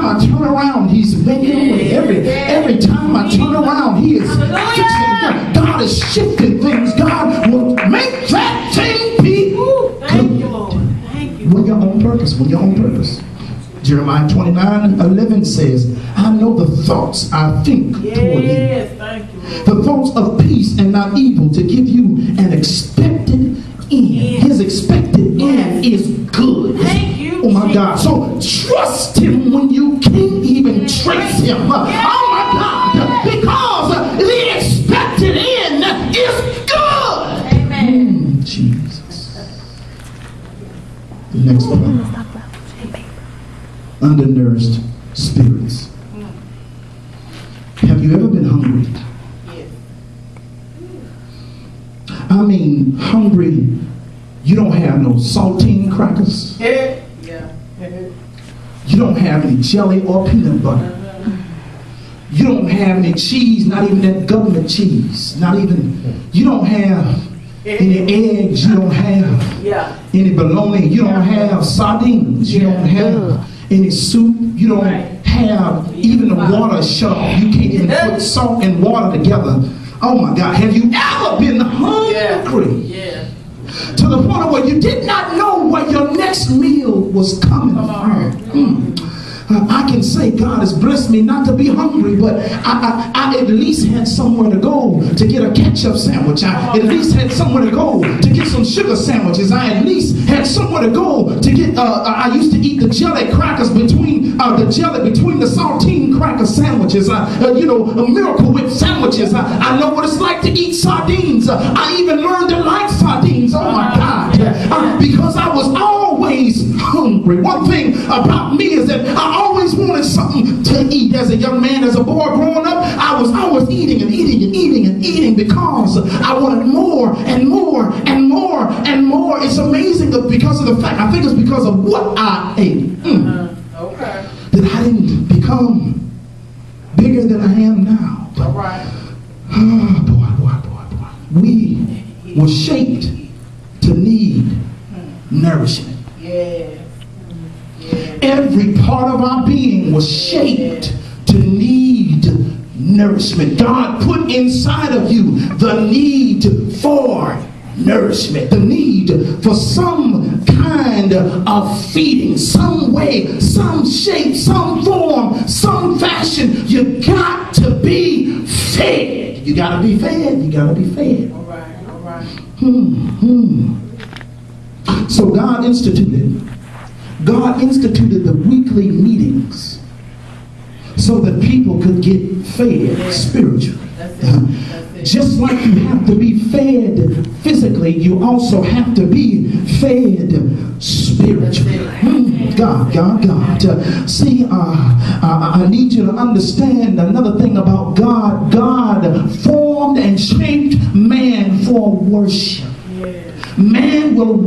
I turn around, he's making a way. Every time I turn around, he is fixing. God is shifting things. God will make that thing be good. Thank you, Lord. Thank you. When you're on purpose, when you're on purpose. Jeremiah 29:11 says, I know the thoughts I think toward you. Yes, thank you, Lord. The thoughts of peace and not evil, to give you an expected end. His expected end is good. Thank you. Oh my God. So trust him when you can't even trace him. Oh my God. Because the expected end is good. Amen. Jesus. The next one. Undernourished spirits. Have you ever been hungry? Yes. I mean, hungry. You don't have no saltine crackers. Yeah. You don't have any jelly or peanut butter. You don't have any cheese, not even that government cheese. Not even, you don't have any eggs. You don't have any bologna. You don't have sardines. You don't have any soup. You don't have even the water sharp. You can't even put salt and water together. Oh my God, have you ever been hungry? Yeah. To the point where you did not know where your next meal was coming from. I can say God has blessed me not to be hungry, but I at least had somewhere to go to get a ketchup sandwich. I at least had somewhere to go to get some sugar sandwiches. I at least had somewhere to go to get, I used to eat the jelly crackers between the saltine cracker sandwiches. You know, a Miracle Whip sandwiches. I know what it's like to eat sardines. I even learned to like sardines. Oh my God. Because I was always hungry. One thing about me is that I always wanted something to eat. As a young man, as a boy growing up, I was always eating and eating and eating and eating because I wanted more and more and more and more. It's amazing because of the fact, I think it's because of what I ate. Okay. That I didn't become bigger than I am now. All right. Oh, boy. We were shaped to need nourishment. Yeah. Every part of our being was shaped to need nourishment. God put inside of you the need for nourishment, the need for some kind of feeding, some way, some shape, some form, some fashion. You got to be fed. You got to be fed. You got to be fed. All right. So God instituted the weekly meetings so that people could get fed spiritually. That's it. Just like you have to be fed physically, you also have to be fed spiritually. God. See, I need you to understand another thing about God. God formed and shaped man for worship. Man will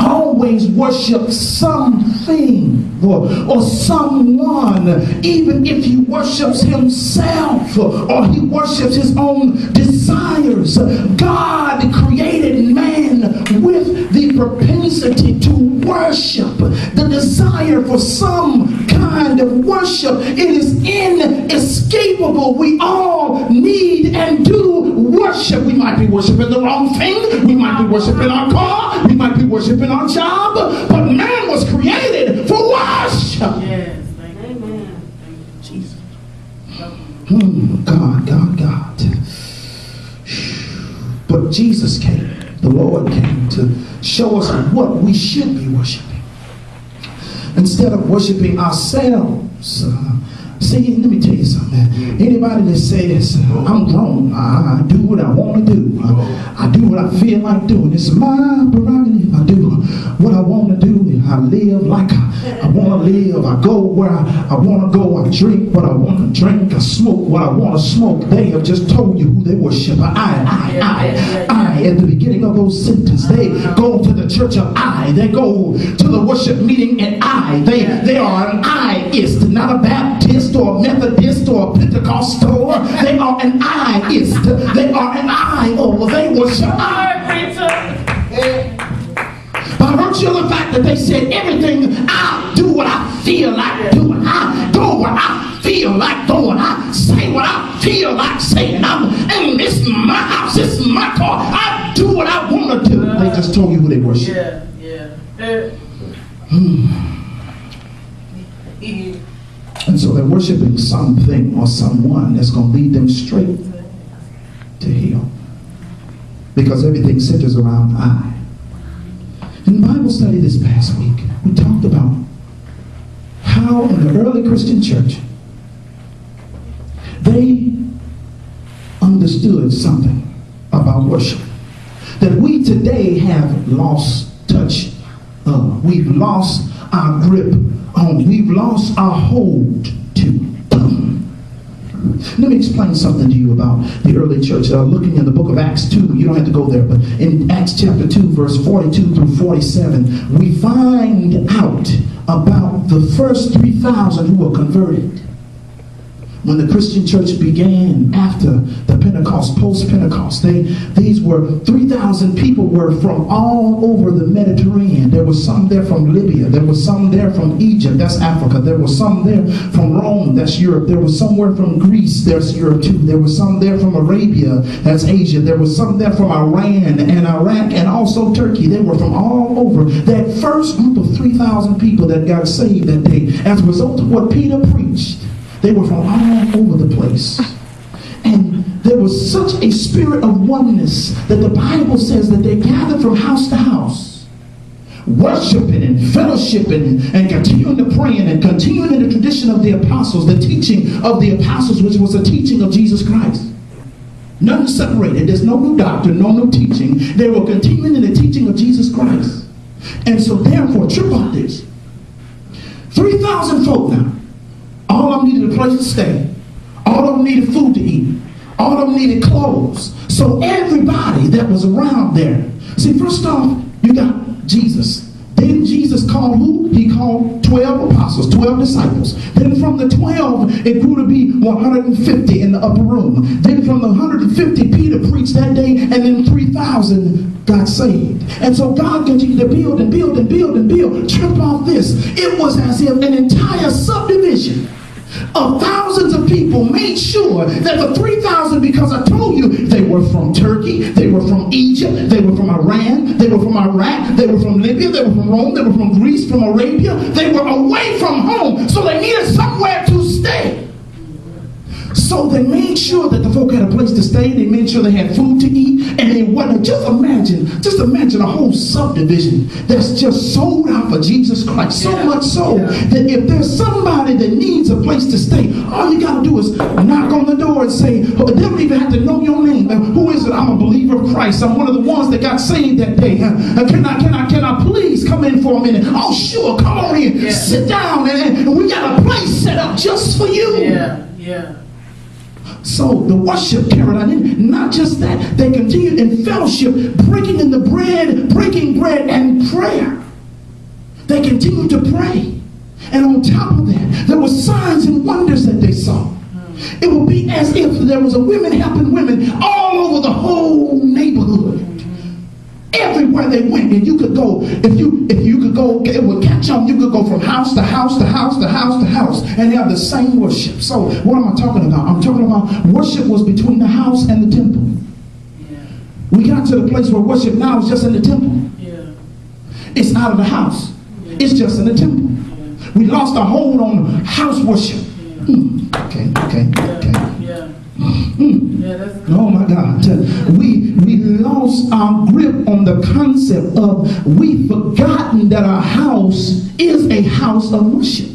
always worship something or someone, even if he worships himself or he worships his own desires. God created man with the propensity to worship, the desire for some kind of worship. It is inescapable. We all need and do worship. We might be worshiping the wrong thing. We might be worshiping our car. We might be worshiping our job. But man was created for worship. Yes. Amen. Jesus. God. But Jesus came. The Lord came to show us what we should be worshiping. Instead of worshiping ourselves. See, let me tell you something. Anybody that says, I'm grown, I do what I want to do. I do what I feel like doing. It's my prerogative. I do what I want to do. I live like I want to live. I go where I want to go. I drink what I want to drink. I smoke what I want to smoke. They have just told you who they worship. I. At the beginning of those sentences, they go to the church of I. They go to the worship meeting and I. They are an I-ist, not a Baptist or a Methodist or a Pentecostal. They are an I-ist. They are an I. They worship I. By virtue of the fact that they said everything, I'll do what I feel like doing. I go where I feel like going. I say what I feel like saying. And this is my house. This is my car. I do what I want to do. They just told you who they worship. And so they're worshiping something or someone that's going to lead them straight to hell. Because everything centers around I. In Bible study this past week, we talked about how in the early Christian church, they understood something about worship that we today have lost touch of. We've lost our grip on. We've lost our hold to. Let me explain something to you about the early church. Looking in the book of Acts 2, you don't have to go there, but in Acts chapter 2, verse 42 through 47, we find out about the first 3,000 who were converted. When the Christian church began after the Pentecost, post-Pentecost, these were 3,000 people were from all over the Mediterranean. There was some there from Libya. There was some there from Egypt. That's Africa. There was some there from Rome. That's Europe. There was somewhere from Greece. There's Europe too. There was some there from Arabia. That's Asia. There was some there from Iran and Iraq and also Turkey. They were from all over. That first group of 3,000 people that got saved that day, as a result of what Peter preached, they were from all over the place. And there was such a spirit of oneness that the Bible says that they gathered from house to house, worshiping and fellowshipping and continuing to praying and continuing in the tradition of the apostles, the teaching of the apostles, which was the teaching of Jesus Christ. Nothing separated. There's no new doctrine, no new teaching. They were continuing in the teaching of Jesus Christ. And so therefore, trip out this. 3,000 folk now. All of them needed a place to stay. All of them needed food to eat. All of them needed clothes. So everybody that was around there. See, first off, you got Jesus. Then Jesus called who? He called 12 apostles, 12 disciples. Then from the 12, it grew to be 150 in the upper room. Then from the 150, Peter preached that day, and then 3,000 got saved. And so God continued to build and build and build and build. Trip off this. It was as if an entire subdivision of thousands of people made sure that the 3,000, because I told you they were from Turkey, they were from Egypt, they were from Iran, they were from Iraq, they were from Libya, they were from Rome, they were from Greece, from Arabia. They were away from home, so they needed somewhere to stay. So they made sure that the folk had a place to stay. They made sure they had food to eat. And they wasn't, just imagine a whole subdivision that's just sold out for Jesus Christ. So much so that if there's somebody that needs a place to stay, all you got to do is knock on the door and say, oh, they don't even have to know your name. Who is it? I'm a believer of Christ. I'm one of the ones that got saved that day. Can I please come in for a minute? Oh, sure. Come on in. Sit down. And we got a place set up just for you. So the worship carried on. Not just that, they continued in fellowship, breaking bread and prayer. They continued to pray. And on top of that, there were signs and wonders that they saw. It would be as if there was a women helping women all over the whole neighborhood. Everywhere they went, and you could go, if you could go, it would catch on. You could go from house to house to house to house to house and have the same worship. So what am I talking about? I'm talking about worship was between the house and the temple. We got to the place where worship now is just in the temple. It's out of the house. It's just in the temple. We lost our hold on house worship. Okay. Oh my God. We lost our grip on the concept of, we've forgotten that our house is a house of worship.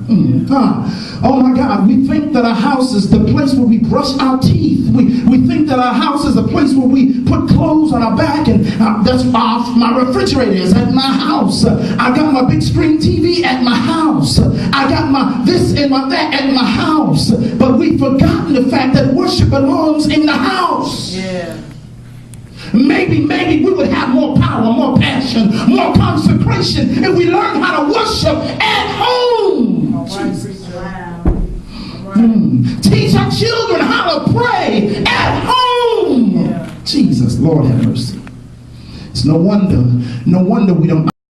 Oh my God, we think that our house is the place where we brush our teeth. We think that our house is a place where we put clothes on our back, and that's my refrigerator is at my house. I got my big screen TV at my house. I got my this and my that at my house. But we've forgotten the fact that worship belongs in the house. Maybe we would have more power, more passion, more consecration if we learned how to worship at home. Teach our children how to pray at home. Jesus, Lord have mercy. It's no wonder we don't